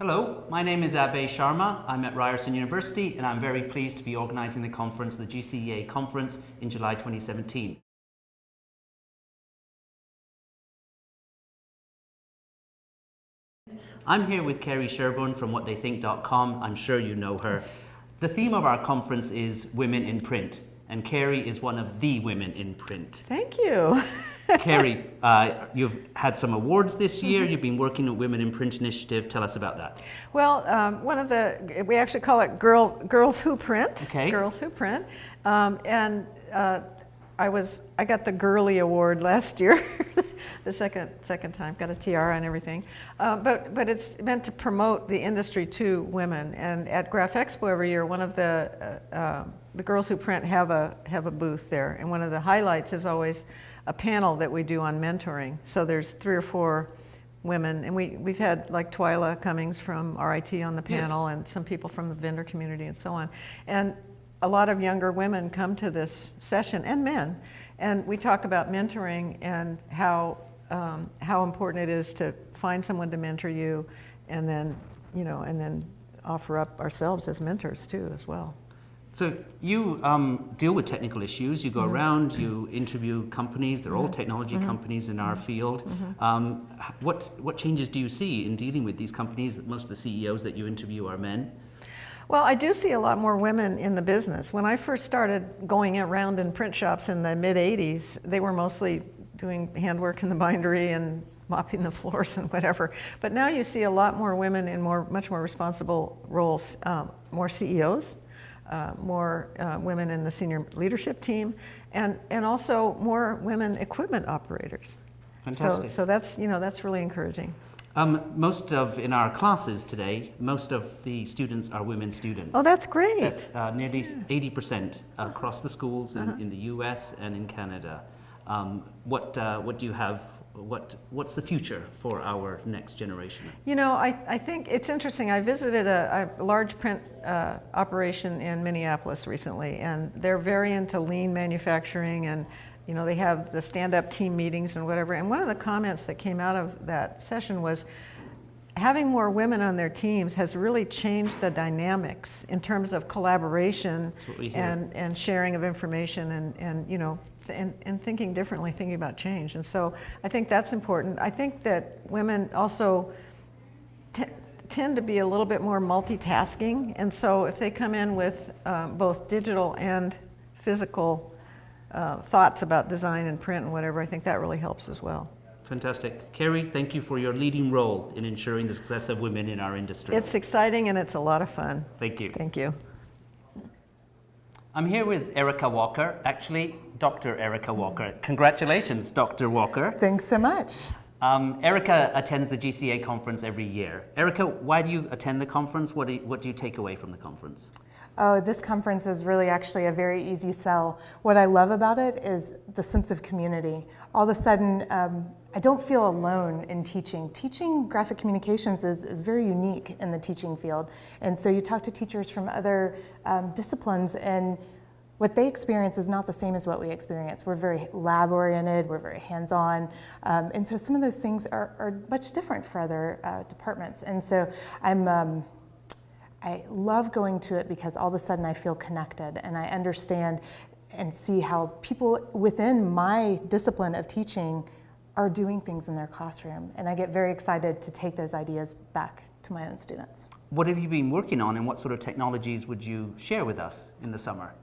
Hello, my name is Abhay Sharma. I'm at Ryerson University and I'm very pleased to be organising the conference, the GCEA conference in July 2017. I'm here with Kerry Sherburne from whattheythink.com. I'm sure you know her. The theme of our conference is Women in Print, and Kerry is one of the women in print. Thank you. Kerry, you've had some awards this year. You've been working at Women in Print Initiative. Tell us about that. Well, we actually call it Girls Who Print. Okay. Girls Who Print. I got the Girly Award last year, the second time, got a tiara and everything. But it's meant to promote the industry to women. And at Graph Expo every year, one of the Girls Who Print have a booth there. And one of the highlights is always a panel that we do on mentoring. So there's 3 or 4 women, and we've had like Twyla Cummings from RIT on the panel, yes, and some people from the vendor community and so on. And a lot of younger women come to this session, and men, and we talk about mentoring and how important it is to find someone to mentor you, and then offer up ourselves as mentors too as well. So you deal with technical issues. You go around, you interview companies. They're all technology companies in our field. What changes do you see in dealing with these companies? Most of the CEOs that you interview are men. Well, I do see a lot more women in the business. When I first started going around in print shops in the mid-'80s, they were mostly doing handwork in the bindery and mopping the floors and whatever. But now you see a lot more women in much more responsible roles, more CEOs, more women in the senior leadership team, and also more women equipment operators. Fantastic. So that's really encouraging. In our classes today, most of the students are women students. Oh, that's great. Nearly 80% across the schools in the US and in Canada. What do you have? What's the future for our next generation? You know, I think it's interesting. I visited a large print operation in Minneapolis recently, and they're very into lean manufacturing, and they have the stand-up team meetings and whatever. And one of the comments that came out of that session was having more women on their teams has really changed the dynamics in terms of collaboration and sharing of information and thinking differently, thinking about change. And so I think that's important. I think that women also tend to be a little bit more multitasking. And so if they come in with both digital and physical thoughts about design and print and whatever, I think that really helps as well. Fantastic. Kerry, thank you for your leading role in ensuring the success of women in our industry. It's exciting and it's a lot of fun. Thank you. Thank you. I'm here with Erica Walker, actually Dr. Erica Walker. Congratulations, Dr. Walker. Thanks so much. Erica attends the GCEA conference every year. Erica, why do you attend the conference? What do you take away from the conference? Oh, this conference is really actually a very easy sell. What I love about it is the sense of community. All of a sudden, I don't feel alone in teaching. Teaching graphic communications is very unique in the teaching field. And so you talk to teachers from other disciplines, and what they experience is not the same as what we experience. We're very lab-oriented, we're very hands-on, and so some of those things are much different for other departments. And so I love going to it because all of a sudden I feel connected and I understand and see how people within my discipline of teaching are doing things in their classroom. And I get very excited to take those ideas back to my own students. What have you been working on, and what sort of technologies would you share with us in the summer?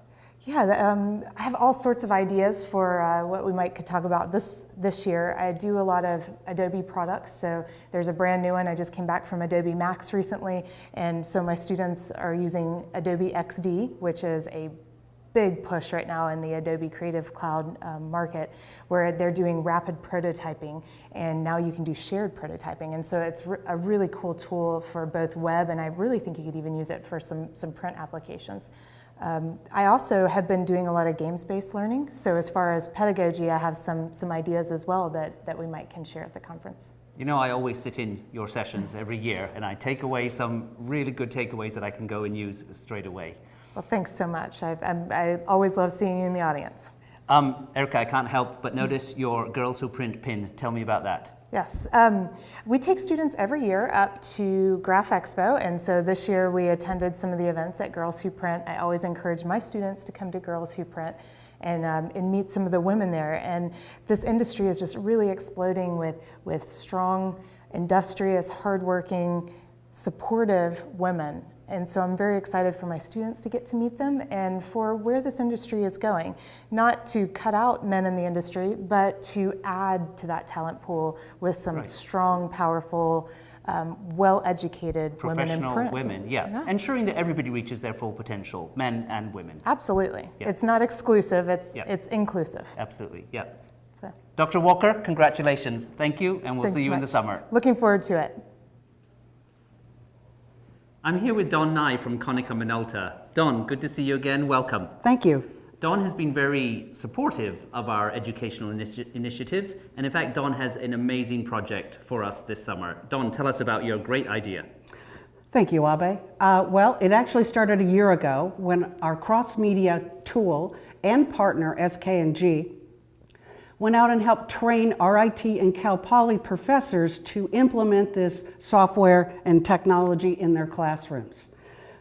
Yeah, I have all sorts of ideas for what we could talk about this year. I do a lot of Adobe products, so there's a brand new one. I just came back from Adobe Max recently, and so my students are using Adobe XD, which is a big push right now in the Adobe Creative Cloud market, where they're doing rapid prototyping, and now you can do shared prototyping. And so it's a really cool tool for both web, and I really think you could even use it for some print applications. I also have been doing a lot of games-based learning, so as far as pedagogy, I have some ideas as well that we can share at the conference. You know, I always sit in your sessions every year, and I take away some really good takeaways that I can go and use straight away. Well, thanks so much. I always love seeing you in the audience. Erica, I can't help but notice your Girls Who Print pin. Tell me about that. Yes, we take students every year up to Graph Expo, and so this year we attended some of the events at Girls Who Print. I always encourage my students to come to Girls Who Print and meet some of the women there. And this industry is just really exploding with strong, industrious, hardworking, supportive women. And so I'm very excited for my students to get to meet them and for where this industry is going. Not to cut out men in the industry, but to add to that talent pool with some strong, powerful, well-educated women in print. Professional women, yeah. Ensuring that everybody reaches their full potential, men and women. Absolutely. Yeah. It's not exclusive, it's inclusive. Absolutely, yeah. So, Dr. Walker, congratulations. Thank you, and we'll thanks see you so in the much. summer. Looking forward to it. I'm here with Don Nye from Konica Minolta. Don, good to see you again. Welcome. Thank you. Don has been very supportive of our educational initiatives, and in fact, Don has an amazing project for us this summer. Don, tell us about your great idea. Thank you, Abe. Well, it actually started a year ago when our cross-media tool and partner, SK&G, went out and helped train RIT and Cal Poly professors to implement this software and technology in their classrooms.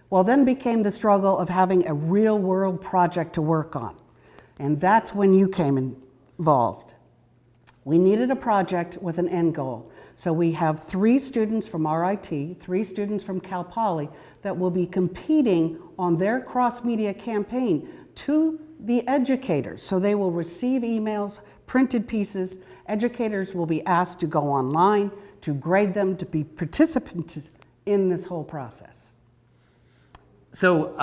Well, then became the struggle of having a real-world project to work on. And that's when you came involved. We needed a project with an end goal. So we have 3 students from RIT, 3 students from Cal Poly that will be competing on their cross-media campaign to the educators. So they will receive emails, printed pieces. Educators will be asked to go online, to grade them, to be participants in this whole process. So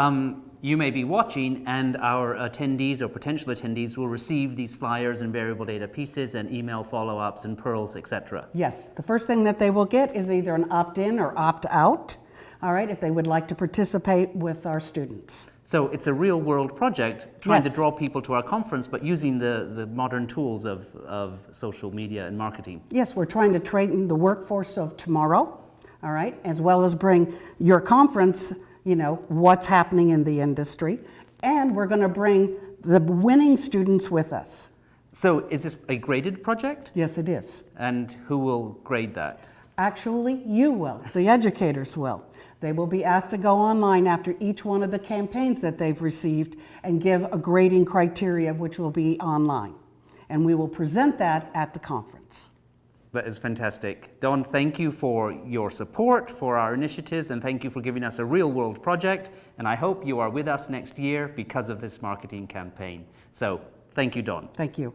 you may be watching, and our attendees or potential attendees will receive these flyers and variable data pieces and email follow-ups and pearls, etc. Yes, the first thing that they will get is either an opt-in or opt-out, all right, if they would like to participate with our students. So it's a real-world project trying to Yes. draw people to our conference, but using the modern tools of social media and marketing. Yes, we're trying to train the workforce of tomorrow, all right, as well as bring your conference, you know, what's happening in the industry, and we're going to bring the winning students with us. So is this a graded project? Yes, it is. And who will grade that? Actually, you will. The educators will. They will be asked to go online after each one of the campaigns that they've received and give a grading criteria, which will be online. And we will present that at the conference. That is fantastic. Don, thank you for your support for our initiatives, and thank you for giving us a real-world project. And I hope you are with us next year because of this marketing campaign. So, thank you, Don. Thank you.